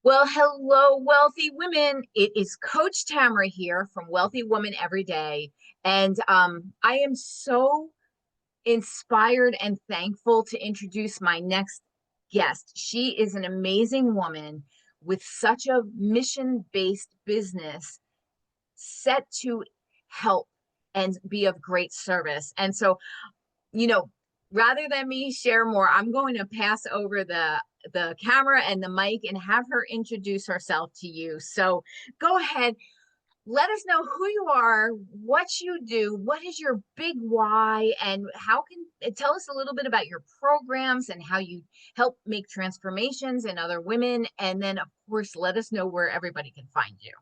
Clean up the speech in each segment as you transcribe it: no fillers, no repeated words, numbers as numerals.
Well, hello, wealthy women. It is Coach Tamara here from Wealthy Woman Every Day. And I am so inspired and thankful to introduce my next guest. She is an amazing woman with such a mission based business set to help and be of great service. And so, you know, rather than me share more, I'm going to pass over the camera and the mic and have her introduce herself to you. So go ahead, let us know who you are, what you do, what is your big why, and how can tell us a little bit about your programs and how you help make transformations in other women. And then, of course, let us know where everybody can find you.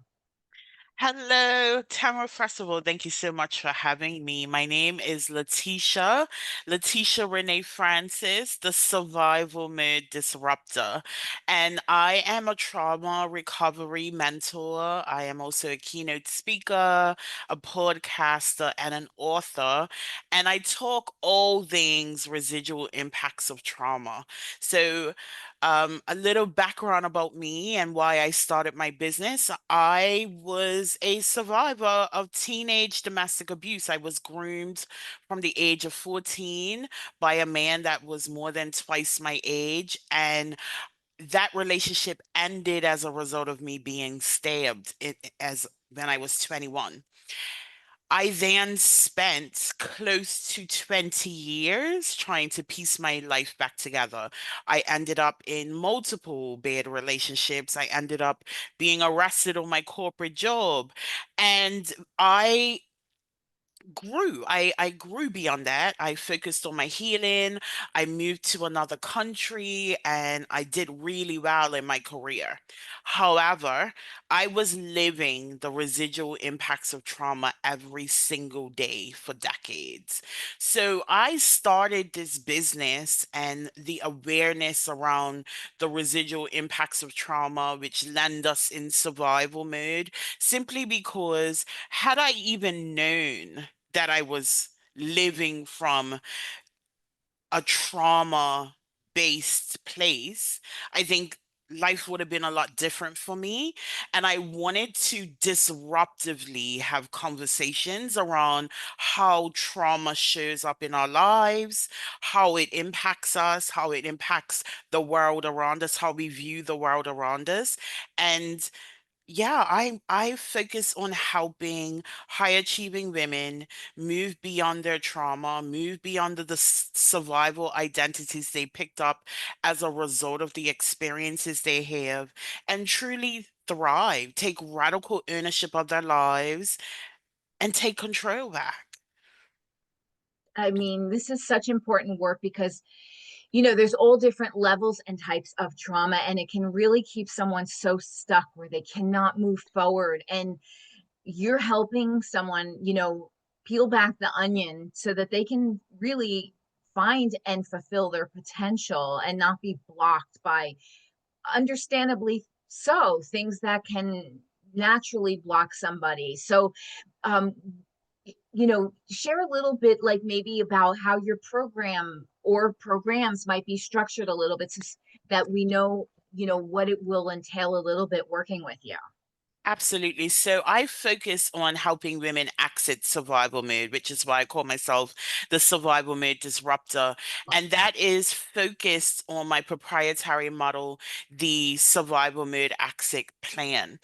Hello, Tamara. First of all, thank you so much for having me. My name is Leticia Renee Francis, the survival mode disruptor. And I am a trauma recovery mentor. I am also a keynote speaker, a podcaster, and an author. And I talk all things residual impacts of trauma. So, a little background about me and why I started my business. I was a survivor of teenage domestic abuse. I was groomed from the age of 14 by a man that was more than twice my age. And that relationship ended as a result of me being stabbed as when I was 21. I then spent close to 20 years trying to piece my life back together. I ended up in multiple bad relationships. I ended up being arrested on my corporate job. And I I grew beyond that. I focused on my healing. I moved to another country and I did really well in my career. However, I was living the residual impacts of trauma every single day for decades. So I started this business and the awareness around the residual impacts of trauma, which land us in survival mode, simply because had I even known that I was living from a trauma based place, I think life would have been a lot different for me. And I wanted to disruptively have conversations around how trauma shows up in our lives, how it impacts us, how it impacts the world around us, how we view the world around us. And yeah, I focus on helping high achieving women move beyond their trauma, move beyond the survival identities they picked up as a result of the experiences they have, and truly thrive, take radical ownership of their lives, and take control back. I mean, this is such important work because there's all different levels and types of trauma, and it can really keep someone so stuck where they cannot move forward. And you're helping someone, peel back the onion so that they can really find and fulfill their potential and not be blocked by, understandably so, things that can naturally block somebody. So, um, share a little bit, like maybe about how your program or programs might be structured a little bit so that we know, what it will entail a little bit working with you. Absolutely. So I focus on helping women exit survival mode, which is why I call myself the survival mode disruptor. And that is focused on my proprietary model, the survival mode exit plan.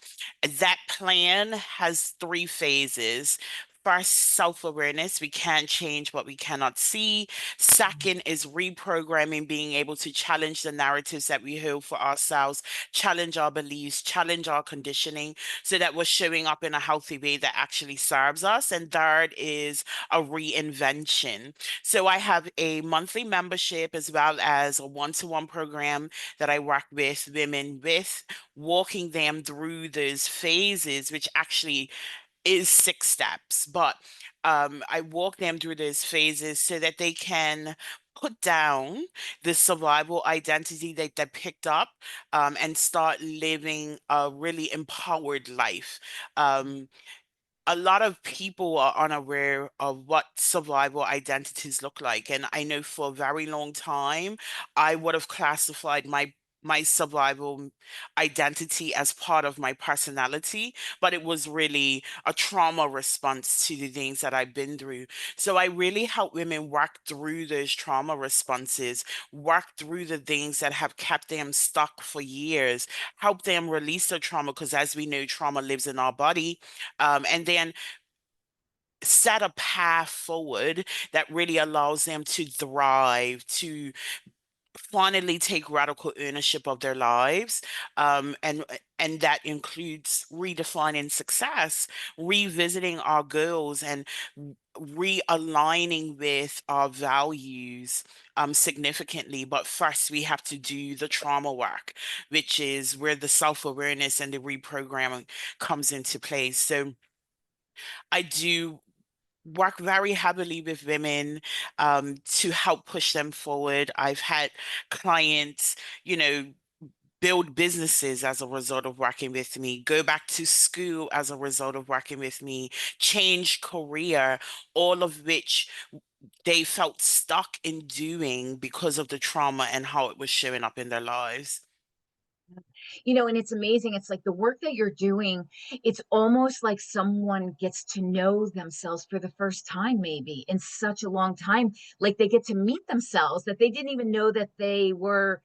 That plan has three phases. First, self-awareness. We can't change what we cannot see. Second is reprogramming, being able to challenge the narratives that we hold for ourselves, challenge our beliefs, challenge our conditioning so that we're showing up in a healthy way that actually serves us. And third is a reinvention. So I have a monthly membership as well as a one-to-one program that I work with women with, walking them through those phases, which actually is 6 steps. But I walk them through those phases so that they can put down the survival identity that they picked up and start living a really empowered life. Um, a lot of people are unaware of what survival identities look like. And I know for a very long time, I would have classified my my survival identity as part of my personality, but it was really a trauma response to the things that I've been through. So I really help women work through those trauma responses, work through the things that have kept them stuck for years, help them release the trauma, because as we know, trauma lives in our body. And then set a path forward that really allows them to thrive, to finally take radical ownership of their lives. And that includes redefining success, revisiting our goals, and realigning with our values significantly. But first, we have to do the trauma work, which is where the self-awareness and the reprogramming comes into place. So I do work very heavily with women to help push them forward. I've had clients, you know, build businesses as a result of working with me, go back to school as a result of working with me, change career, all of which they felt stuck in doing because of the trauma and how it was showing up in their lives. And it's amazing. It's like the work that you're doing, it's almost like someone gets to know themselves for the first time, maybe in such a long time. Like they get to meet themselves that they didn't even know that they were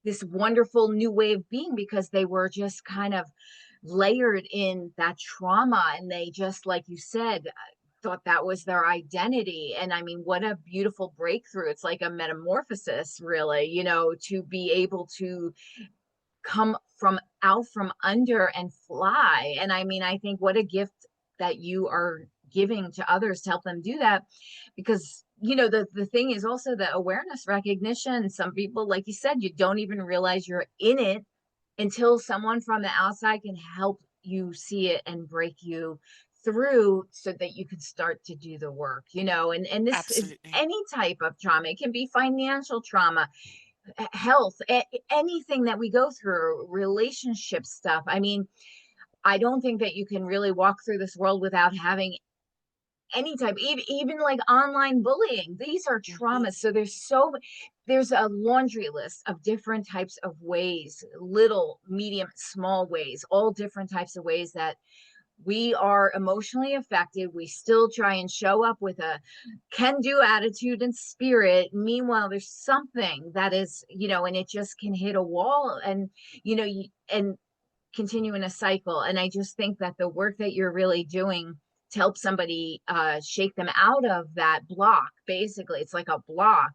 this wonderful new way of being because they were just kind of layered in that trauma. And they just, like you said, thought that was their identity. And I mean, what a beautiful breakthrough. It's like a metamorphosis, really, to be able to come from out from under and fly. And I mean, I think what a gift that you are giving to others to help them do that. Because the thing is also the awareness recognition. Some people, like you said, you don't even realize you're in it until someone from the outside can help you see it and break you through so that you can start to do the work. And this is Absolutely. any type of trauma. It can be financial trauma, health, anything that we go through, relationship stuff. I mean, I don't think that you can really walk through this world without having any type, even like online bullying. These are Mhm. traumas. So there's a laundry list of different types of ways, little, medium, small ways, all different types of ways that we are emotionally affected. We still try and show up with a can do attitude and spirit. Meanwhile, there's something that is, and it just can hit a wall and, and continue in a cycle. And I just think that the work that you're really doing to help somebody shake them out of that block, basically, it's like a block.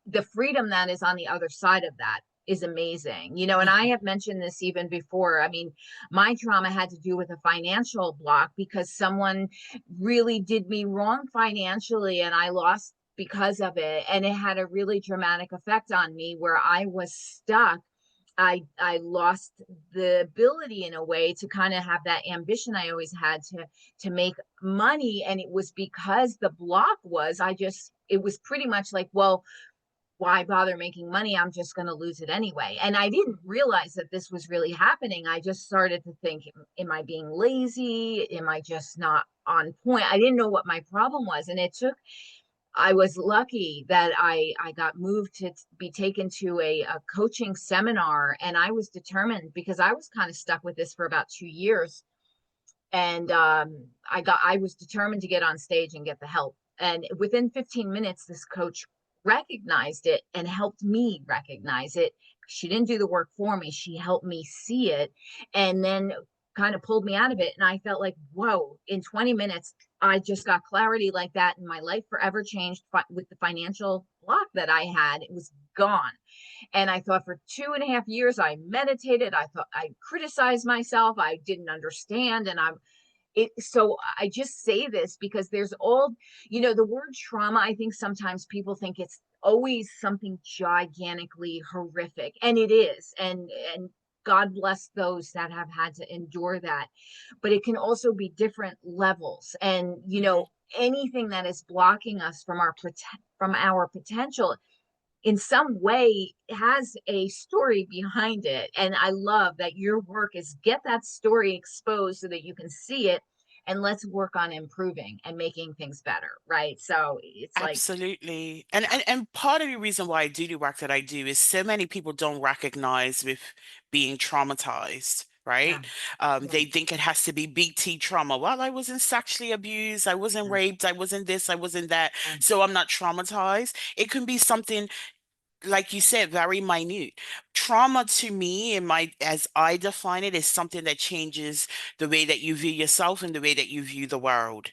The freedom that is on the other side of that is amazing. And I Mhm. have mentioned this even before. I mean, my trauma had to do with a financial block because someone really did me wrong financially and I lost because of it. And it had a really dramatic effect on me where I was stuck. I lost the ability in a way to kind of have that ambition I always had to make money. And it was because the block was it was pretty much like, well, why bother making money? I'm just going to lose it anyway. And I didn't realize that this was really happening. I just started to think, am I being lazy? Am I just not on point? I didn't know what my problem was. And I was lucky that I got moved to be taken to a coaching seminar. And I was determined because I was kind of stuck with this for about 2 years. And I was determined to get on stage and get the help. And within 15 minutes, this coach recognized it and helped me recognize it. She didn't do the work for me. She helped me see it and then kind of pulled me out of it. And I felt like, whoa, in 20 minutes, I just got clarity like that. And my life forever changed with the financial block that I had. It was gone. And I thought for 2.5 years, I meditated. I thought I criticized myself. I didn't understand. And so I just say this because there's the word trauma. I think sometimes people think it's always something gigantically horrific, and it is. And God bless those that have had to endure that. But it can also be different levels. And, Mhm. anything that is blocking us from our potential in some way has a story behind it. And I love that your work is get that story exposed so that you can see it and let's work on improving and making things better, right? So it's like, Absolutely. And, yeah, and part of the reason why I do the work that I do is so many people don't recognize with being traumatized, yeah, right? yeah, They think it has to be big T trauma. Well, I wasn't sexually abused, I wasn't yeah, raped, I wasn't this, I wasn't that, yeah, so I'm not traumatized. It can be something, like you said, very minute. Trauma to me, in my as I define it, is something that changes the way that you view yourself and the way that you view the world.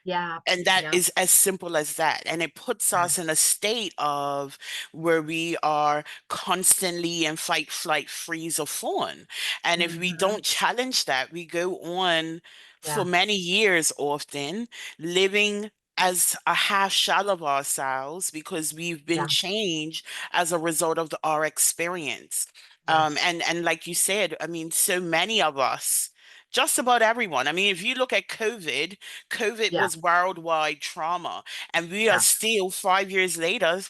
yeah, And that yeah, is as simple as that. And it puts yeah, us in a state of where we are constantly in fight, flight, freeze, or fawn. And if we hmm, don't challenge that, we go on for yeah, many years often living as a half shell of ourselves because we've been yeah, changed as a result of our experience. yes, And like you said, I mean, so many of us, just about everyone. I mean, if you look at COVID, COVID yeah, was worldwide trauma, and we are yeah, still 5 years later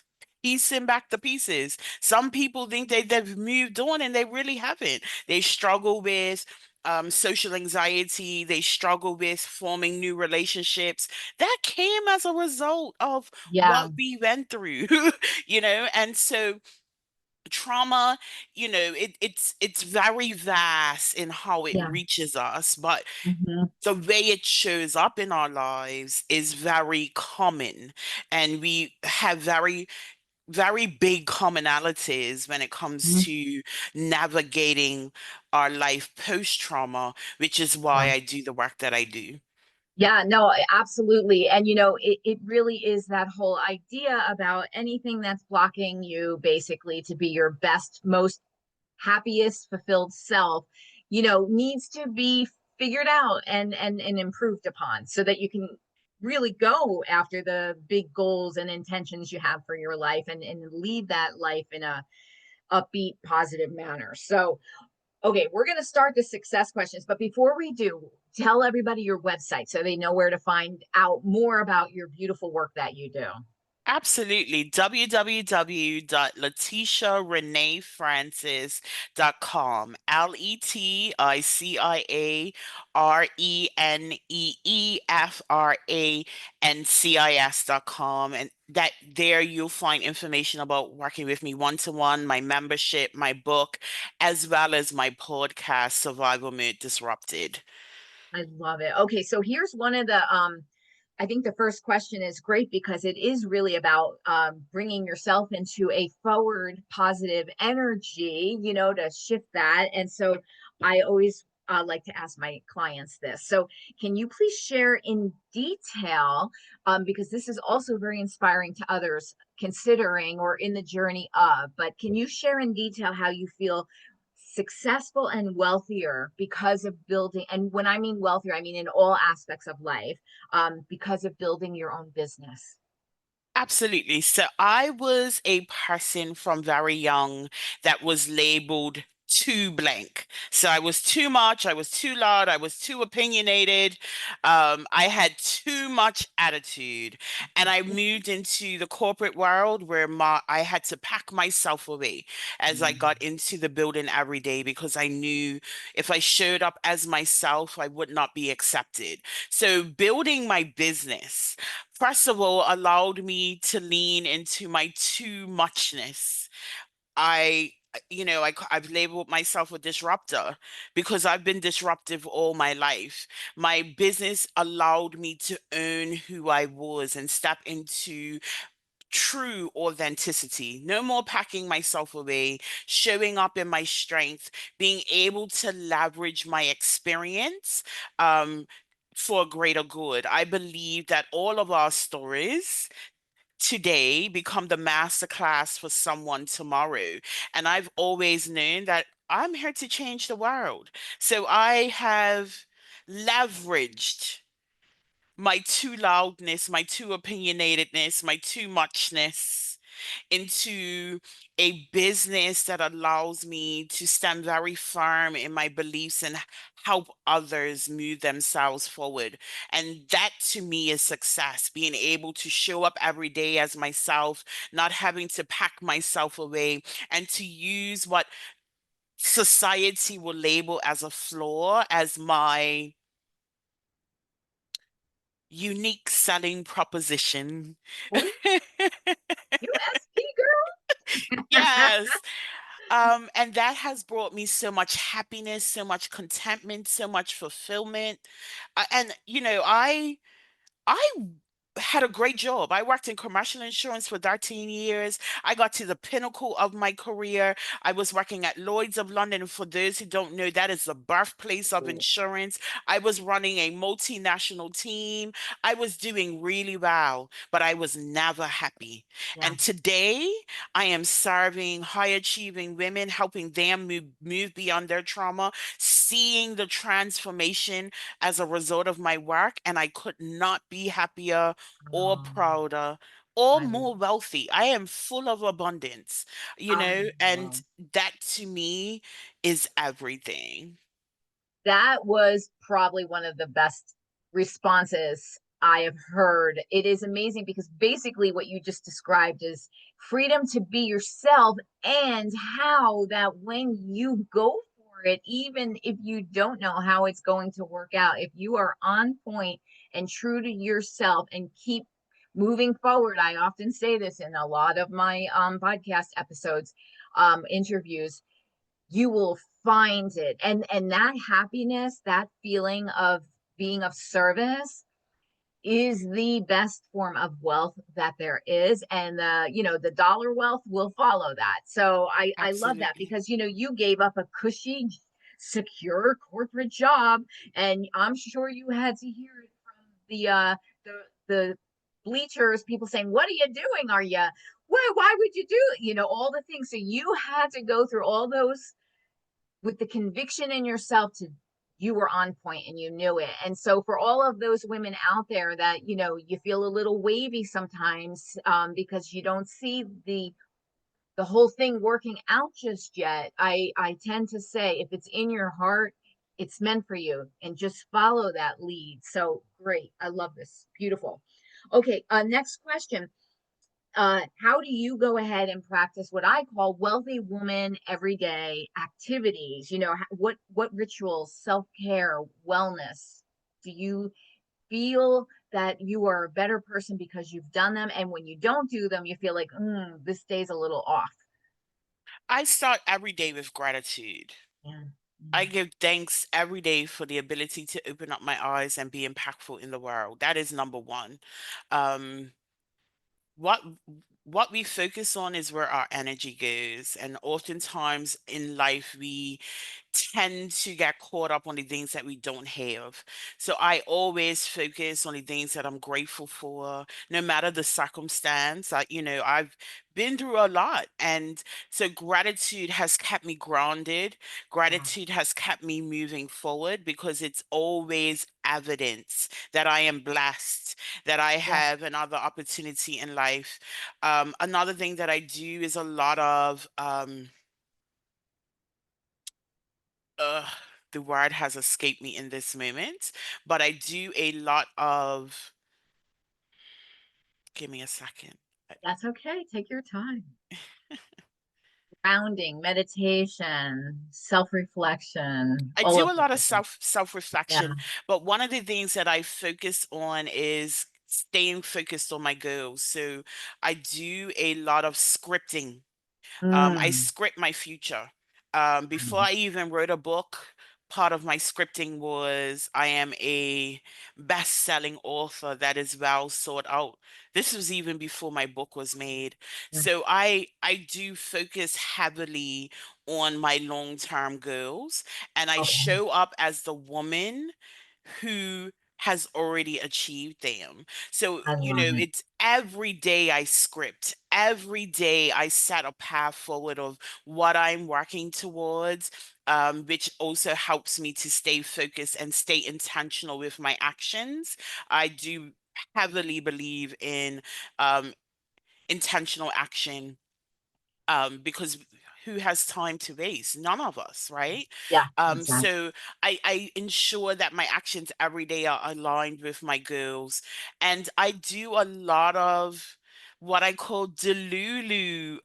piecing back the pieces. Some people think they've moved on, and they really haven't. They struggle with social anxiety, they struggle with forming new relationships. That came as a result of yeah, what we went through, and so trauma, it's very vast in how it yeah, reaches us, but hmm, the way it shows up in our lives is very common, and we have very, very big commonalities when it comes to navigating our life post trauma, which is why yeah. I do the work that I do. Yeah, no, absolutely. And it really is that whole idea about anything that's blocking you basically to be your best, most happiest, fulfilled self, needs to be figured out and improved upon so that you can really go after the big goals and intentions you have for your life and lead that life in a upbeat, positive manner. So okay, we're going to start the success questions, but before we do, tell everybody your website so they know where to find out more about your beautiful work that you do. Absolutely. www.leticiareneefrancis.com. LeticiaReneefrancis.com. And that there you'll find information about working with me one to one, my membership, my book, as well as my podcast, Survival Mode Disrupted. I love it. Okay, so here's one of the I think the first question is great because it is really about bringing yourself into a forward positive energy, to shift that. And so I always like to ask my clients this. So, can you please share in detail, because this is also very inspiring to others considering or in the journey of, but can you share in detail how you feel successful and wealthier because of building, and when I mean wealthier, I mean in all aspects of life, because of building your own business? Absolutely. So I was a person from very young that was labeled too blank. So I was too much, I was too loud, I was too opinionated. I had too much attitude. And I moved into the corporate world where I had to pack myself away as I got into the building every day because I knew if I showed up as myself, I would not be accepted. So building my business, first of all, allowed me to lean into my too muchness. I, I've labeled myself a disruptor because I've been disruptive all my life. My business allowed me to own who I was and step into true authenticity. No more packing myself away, showing up in my strength, being able to leverage my experience for greater good. I believe that all of our stories today become the masterclass for someone tomorrow. And I've always known that I'm here to change the world. So I have leveraged my too loudness, my too opinionatedness, my too muchness into a business that allows me to stand very firm in my beliefs and help others move themselves forward. And that to me is success, being able to show up every day as myself, not having to pack myself away, and to use what society will label as a flaw as my unique selling proposition. Ooh, USP girl. Yes. And that has brought me so much happiness, so much contentment, so much fulfillment. And I had a great job. I worked in commercial insurance for 13 years. I got to the pinnacle of my career. I was working at Lloyd's of London. For those who don't know, that is the birthplace of Ooh, insurance. I was running a multinational team. I was doing really well, but I was never happy. yeah. And today, I am serving high achieving women, helping them move beyond their trauma, seeing the transformation as a result of my work, and I could not be happier or Um, prouder or I more wealthy. I am full of abundance, I and love that to me is everything. that was probably one of the best responses I have heard. It is amazing because basically what you just described is freedom to be yourself, and how that when you go for it, even if you don't know how it's going to work out, if you are on point and true to yourself and keep moving forward. I often say this in a lot of my podcast episodes, interviews, you will find it. And that happiness, that feeling of being of service, is the best form of wealth that there is. And the dollar wealth will follow that. So I love that, Absolutely. because you gave up a cushy, secure corporate job, and I'm sure you had to hear it from the bleachers, people saying, what are you doing? Are you, why would you do it? All the things. So you had to go through all those with the conviction in yourself to, you were on point and you knew it. And so for all of those women out there that you feel a little wavy sometimes, because you don't see the whole thing working out just yet, I tend to say, if it's in your heart, it's meant for you, and just follow that lead. So great, I love this, beautiful. Okay, next question. How do you go ahead and practice what I call wealthy woman everyday activities? What rituals, self-care, wellness do you feel that you are a better person because you've done them? And when you don't do them, you feel like, this day's a little off. I start every day with gratitude. Yeah. I Mm. give thanks every day for the ability to open up my eyes and be impactful in the world. That is number one. Um, what what we focus on is where our energy goes, and oftentimes in life we tend to get caught up on the things that we don't have. So I always focus on the things that I'm grateful for, no matter the circumstance. I've been through a lot. And so gratitude has kept me grounded. Yeah. Gratitude has kept me moving forward because it's always evidence that I am blessed, that I Yeah. have another opportunity in life. Another thing that I do is a lot of uh the word has escaped me in this moment, but I do a lot of, give me a second. That's okay. Take your time. Grounding, meditation, self-reflection, I all do of a those lot of things. Yeah. self-reflection, but one of the things that I focus on is staying focused on my goals. So I do a lot of scripting. I Mm. script my future. Before Mm. I even wrote a book, part of my scripting was I am a best-selling author that is well sought out. This was even before my book was made. Yeah. So I do focus heavily on my long-term goals, and I Okay. show up as the woman who has already achieved them. So, I love it. it's every day I script, every day I set a path forward of what I'm working towards, which also helps me to stay focused and stay intentional with my actions. I do heavily believe in um, intentional action, because who has time to waste? None of us, right? Yeah, exactly. So I ensure that my actions every day are aligned with my goals. And I do a lot of what I call delulu.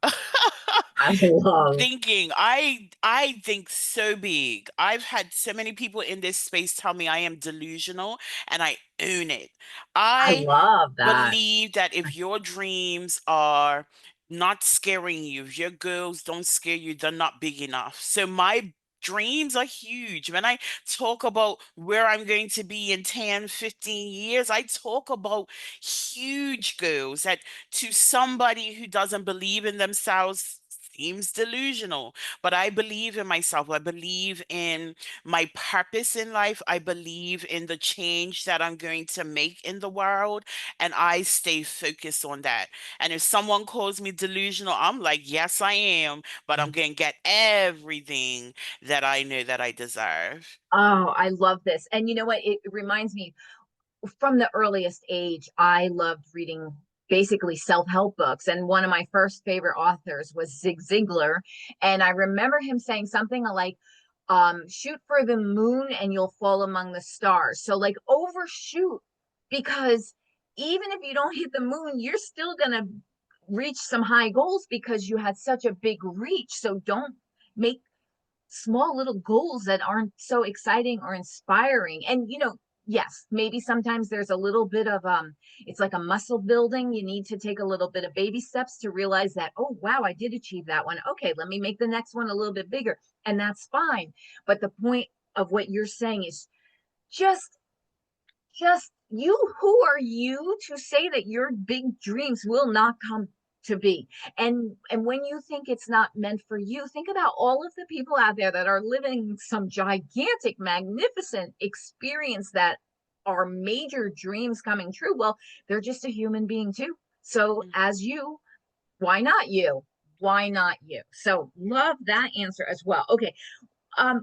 I love. thinking. I think so big. I've had so many people in this space tell me I am delusional, and I own it. I I love that. believe that if your dreams are not scaring you, if your goals don't scare you, they're not big enough. So my dreams are huge. When I talk about where I'm going to be in 10, 15 years, I talk about huge goals that to somebody who doesn't believe in themselves seems delusional. But I believe in myself. I believe in my purpose in life. I believe in the change that I'm going to make in the world. And I stay focused on that. And if someone calls me delusional, I'm like, yes, I am, but I'm going to get everything that I know that I deserve. Oh, I love this. And you know what? It reminds me from the earliest age, I loved reading basically self-help books. And one of my first favorite authors was Zig Ziglar. And I remember him saying something like, shoot for the moon and you'll fall among the stars. So like overshoot, because even if you don't hit the moon, you're still gonna reach some high goals because you had such a big reach. So don't make small little goals that aren't so exciting or inspiring. And yes, maybe sometimes there's a little bit of it's like a muscle building. You need to take a little bit of baby steps to realize that, oh wow, I did achieve that one. Okay, let me make the next one a little bit bigger. And that's fine. But the point of what you're saying is just just you, who are you to say that your big dreams will not come to be? And when you think it's not meant for you, think about all of the people out there that are living some gigantic magnificent experience that are major dreams coming true. Well, they're just a human being too. So as you, why not you? Why not you? So love that answer as well. Okay,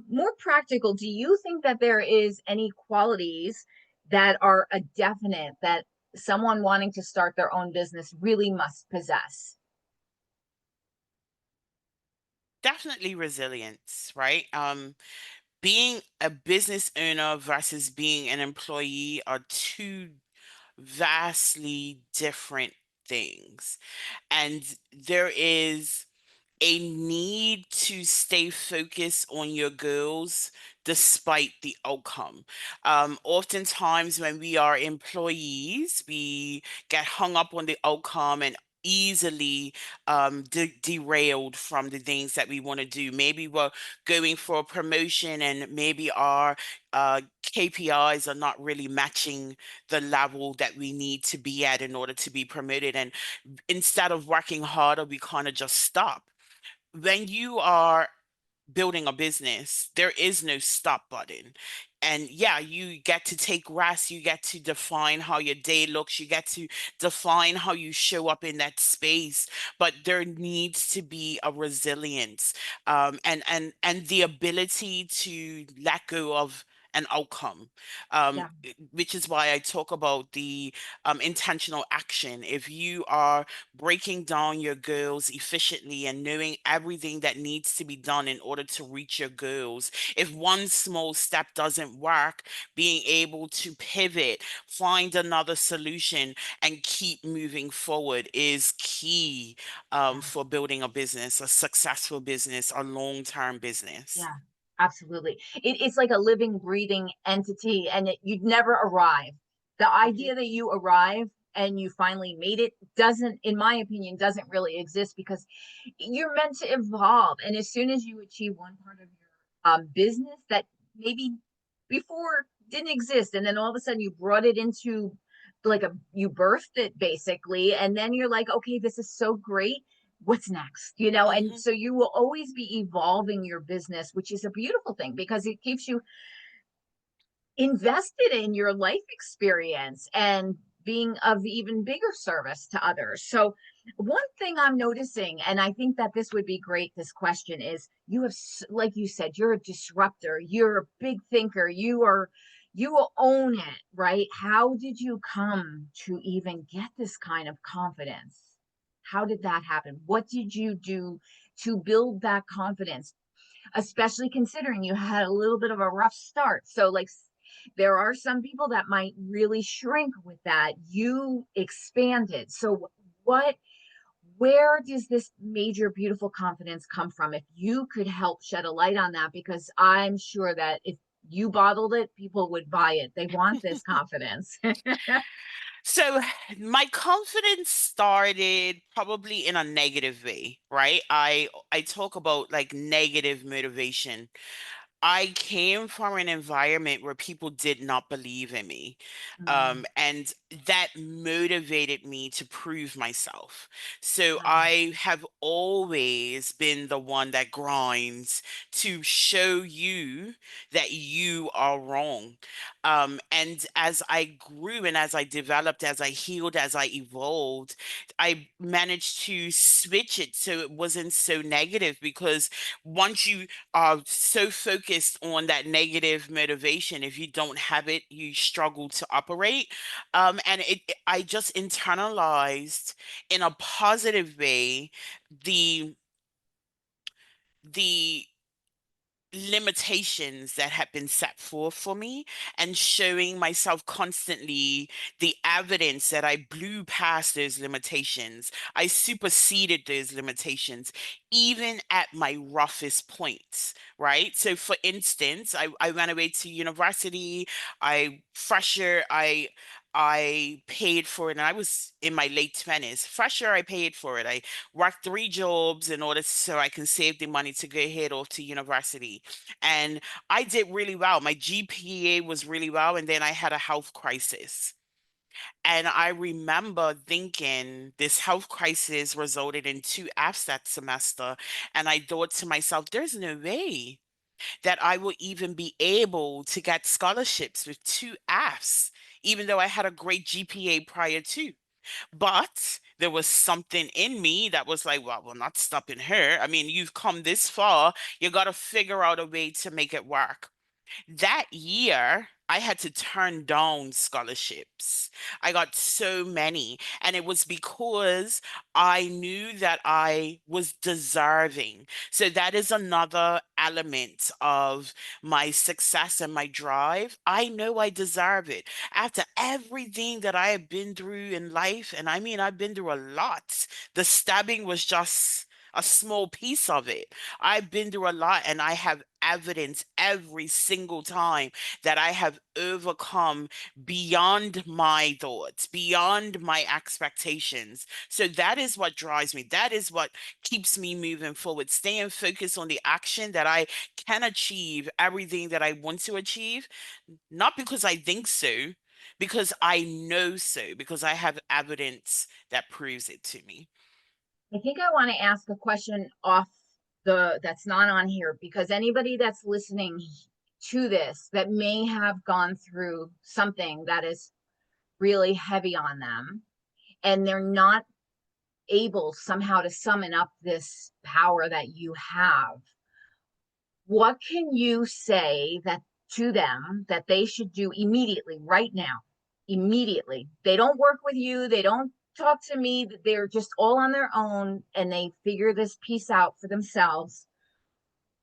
more practical, do you think that there is any qualities that are a definite that someone wanting to start their own business really must possess? Definitely resilience, right? Being a business owner versus being an employee are two vastly different things. And there is a need to stay focused on your goals despite the outcome. Oftentimes, when we are employees, we get hung up on the outcome and easily derailed from the things that we want to do. Maybe we're going for a promotion and maybe our KPIs are not really matching the level that we need to be at in order to be promoted. And instead of working harder, we kind of just stop. When you are building a business, there is no stop button. And yeah, you get to take rest, you get to define how your day looks, you get to define how you show up in that space. But there needs to be a resilience, and the ability to let go of an outcome, Yeah, which is why I talk about the intentional action. If you are breaking down your goals efficiently and knowing everything that needs to be done in order to reach your goals. If one small step doesn't work, being able to pivot, find another solution, and keep moving forward is key yeah. for building a business, a successful business, a long-term business. Yeah, absolutely. It's like a living, breathing entity, and you'd never arrive. The Mhm, idea that you arrive and you finally made it doesn't, in my opinion, doesn't really exist because you're meant to evolve. And as soon as you achieve one part of your business that maybe before didn't exist, and then all of a sudden you brought it into like you birthed it basically, and then you're like, okay, this is so great, what's next, and mhm. so you will always be evolving your business, which is a beautiful thing because it keeps you invested in your life experience and being of even bigger service to others. So one thing I'm noticing, and I think that this would be great, this question is, you have, like you said, you're a disruptor, you're a big thinker, you will own it, right? How did you come to even get this kind of confidence? How did that happen? What did you do to build that confidence, especially considering you had a little bit of a rough start? So, like, there are some people that might really shrink with that. You expanded. So, what where does this major, beautiful confidence come from? If you could help shed a light on that, because I'm sure that if you bottled it, people would buy it. They want this confidence. So my confidence started probably in a negative way, right? I talk about like negative motivation. I came from an environment where people did not believe in me. Mm, And that motivated me to prove myself. So wow. I have always been the one that grinds to show you that you are wrong. And as I grew and as I developed, as I healed, as I evolved, I managed to switch it so it wasn't so negative because once you are so focused on that negative motivation, if you don't have it, you struggle to operate. I just internalized in a positive way the the limitations that have been set forth for me and showing myself constantly the evidence that I blew past those limitations. I superseded those limitations, even at my roughest points, right? So for instance, I went away to university, I paid for it and I was in my late 20s. Fresher, I paid for it. I worked three jobs in order so I can save the money to go ahead off to university. And I did really well. My GPA was really well, and then I had a health crisis. And I remember thinking this health crisis resulted in two Fs that semester. And I thought to myself, there's no way that I will even be able to get scholarships with two Fs, even though I had a great GPA prior to. But there was something in me that was like, well, we're not stopping her. I mean, you've come this far. You got to figure out a way to make it work. That year, I had to turn down scholarships. I got so many, and it was because I knew that I was deserving. So that is another element of my success and my drive. I know I deserve it. After everything that I have been through in life, and I mean, I've been through a lot, the stabbing was just a small piece of it. I've been through a lot and I have evidence every single time that I have overcome beyond my thoughts, beyond my expectations. So that is what drives me. That is what keeps me moving forward, staying focused on the action that I can achieve everything that I want to achieve, not because I think so, because I know so, because I have evidence that proves it to me. I think I want to ask a question off the that's not on here, because anybody that's listening to this that may have gone through something that is really heavy on them, and they're not able somehow to summon up this power that you have, what can you say that to them that they should do immediately, right now? Immediately. They don't work with you, they don't talk to me, they're just all on their own and they figure this piece out for themselves.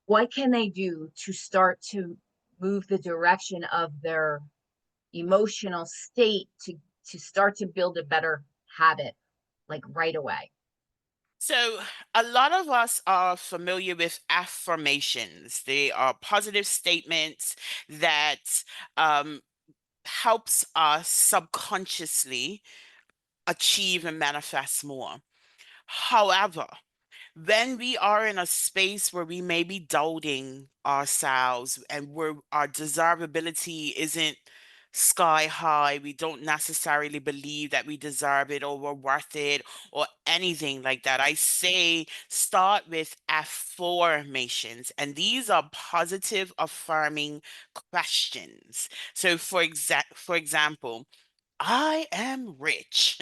What can they do to start to move the direction of their emotional state to start to build a better habit, like right away? So, a lot of us are familiar with affirmations. They are positive statements that um, helps us subconsciously achieve and manifest more. However, when we are in a space where we may be doubting ourselves and where our desirability isn't sky high, we don't necessarily believe that we deserve it or we're worth it or anything like that. I say start with affirmations, and these are positive, affirming questions. So, for example, I am rich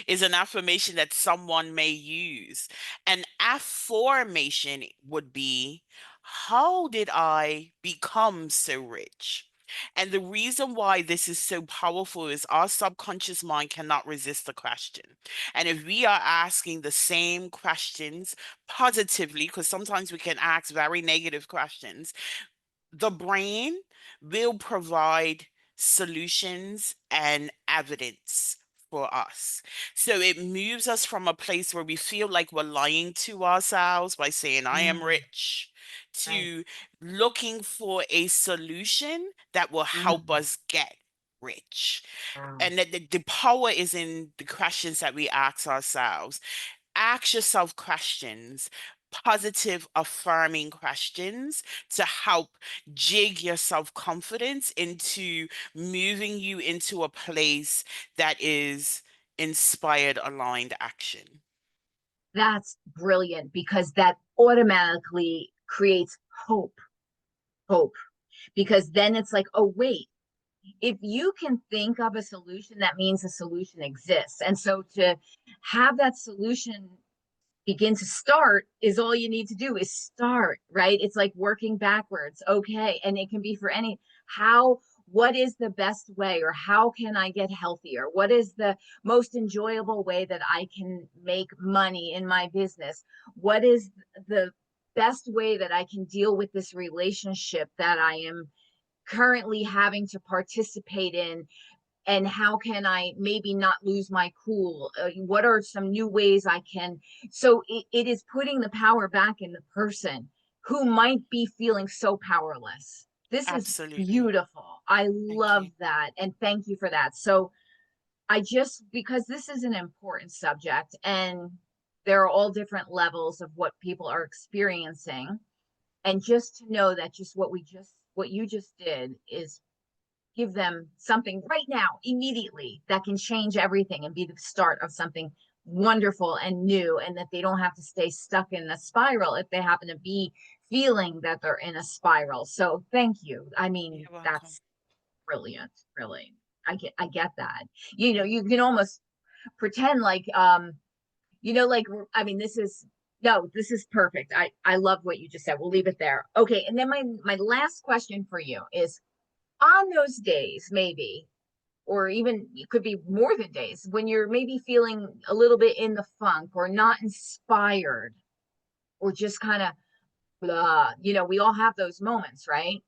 is an affirmation that someone may use. An affirmation would be, how did I become so rich? And the reason why this is so powerful is our subconscious mind cannot resist the question. And if we are asking the same questions positively, because sometimes we can ask very negative questions, the brain will provide solutions and evidence for us. So it moves us from a place where we feel like we're lying to ourselves by saying, I am Mm, rich, right. to looking for a solution that will help Mm, us get rich. wow. And that the power is in the questions that we ask ourselves. Ask yourself questions, positive, affirming questions to help jig your self confidence into moving you into a place that is inspired, aligned action. That's brilliant because that automatically creates hope. Hope. Because then it's like, oh, wait, if you can think of a solution, that means a solution exists. And so to have that solution begin to start is all you need to do is start, right? It's like working backwards. Okay. And it can be for any, how, what is the best way, or how can I get healthier? What is the most enjoyable way that I can make money in my business? What is the best way that I can deal with this relationship that I am currently having to participate in, and how can I maybe not lose my cool? What are some new ways I can? So it is putting the power back in the person who might be feeling so powerless. This is Absolutely. beautiful. I Thank love you. that. And thank you for that. So I just, because this is an important subject and there are all different levels of what people are experiencing. And just to know that just what you just did is give them something right now, immediately, that can change everything and be the start of something wonderful and new, and that they don't have to stay stuck in a spiral if they happen to be feeling that they're in a spiral. So thank you. I mean, You're welcome. that's brilliant, really. I get that. You know, you can almost pretend like like, I mean, this is, no, this is perfect. I love what you just said. We'll leave it there. Okay, and then my last question for you is, on those days, maybe, or even it could be more than days, when you're maybe feeling a little bit in the funk or not inspired, or just kind of blah, we all have those moments, right?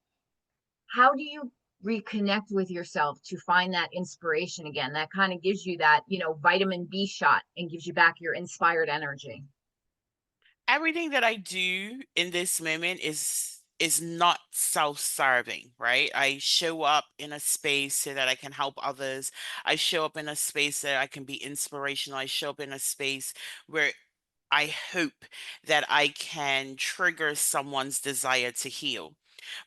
How do you reconnect with yourself to find that inspiration again? That kind of gives you that, vitamin B shot and gives you back your inspired energy. Everything that I do in this moment is not self-serving, right? I show up in a space so that I can help others. I show up in a space that I can be inspirational. I show up in a space where I hope that I can trigger someone's desire to heal.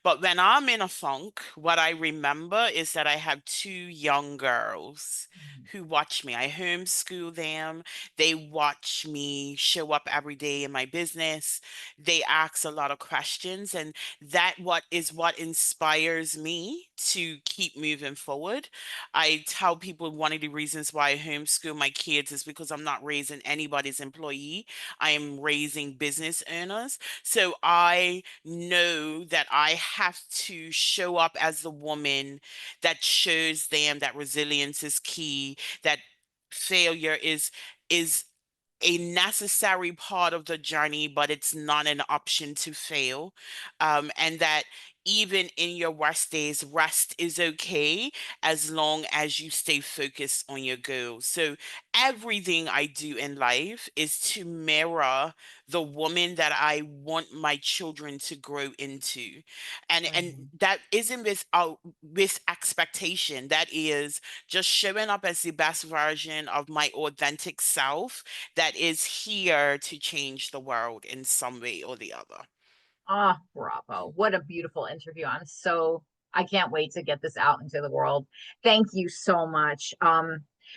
But when I'm in a funk, what I remember is that I have two young girls who watch me. I homeschool them. They watch me show up every day in my business. They ask a lot of questions, and what inspires me to keep moving forward. I tell people one of the reasons why I homeschool my kids is because I'm not raising anybody's employee. I am raising business owners. So I know that I have to show up as the woman that shows them that resilience is key, that failure is a necessary part of the journey, but it's not an option to fail. And that even in your worst days, rest is okay as long as you stay focused on your goals. So everything I do in life is to mirror the woman that I want my children to grow into. And Mhm. that isn't with expectation. That is just showing up as the best version of my authentic self that is here to change the world in some way or the other. Ah, bravo. What a beautiful interview. I can't wait to get this out into the world. Thank you so much.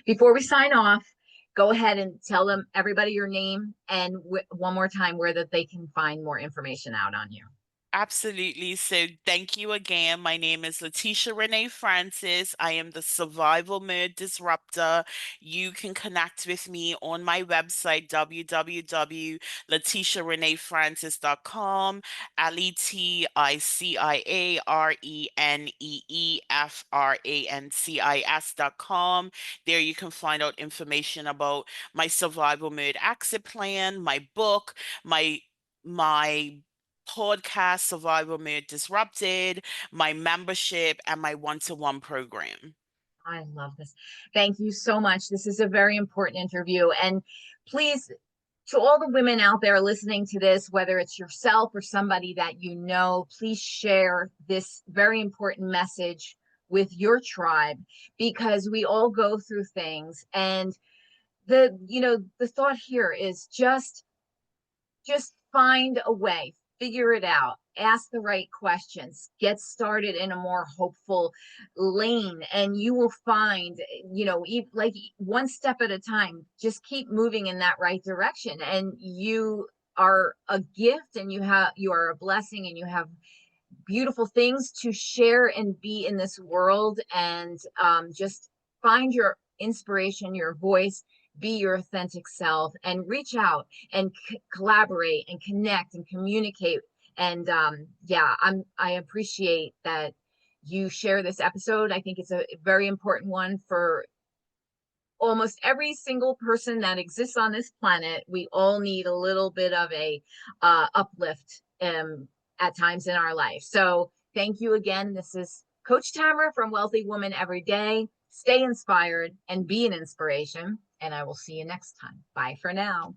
Before we sign off, go ahead and tell them, everybody, your name, and one more time where that they can find more information out on you. Absolutely. So thank you again. My name is Leticia Renee Francis. I am the survival mode disruptor. You can connect with me on my website, www.leticiareneefrancis.com, LeticiaReneefrancis.com. There you can find out information about my survival mode exit plan, my book, my podcast Survival Made Disrupted, my membership, and my one-to-one program. I love this. Thank you so much. This is a very important interview. And please, to all the women out there listening to this, whether it's yourself or somebody that you know, please share this very important message with your tribe, because we all go through things. And the thought here is just find a way, figure it out, ask the right questions, get started in a more hopeful lane, and you will find, like one step at a time, just keep moving in that right direction. And you are a gift, and you are a blessing, and you have beautiful things to share and be in this world. And just find your inspiration, your voice, be your authentic self, and reach out and collaborate and connect and communicate. And yeah, I appreciate that you share this episode. I think it's a very important one for almost every single person that exists on this planet. We all need a little bit of a uplift at times in our life. So thank you again. This is Coach Tamara from Wealthy Woman Every Day. Stay inspired and be an inspiration. And I will see you next time. Bye for now.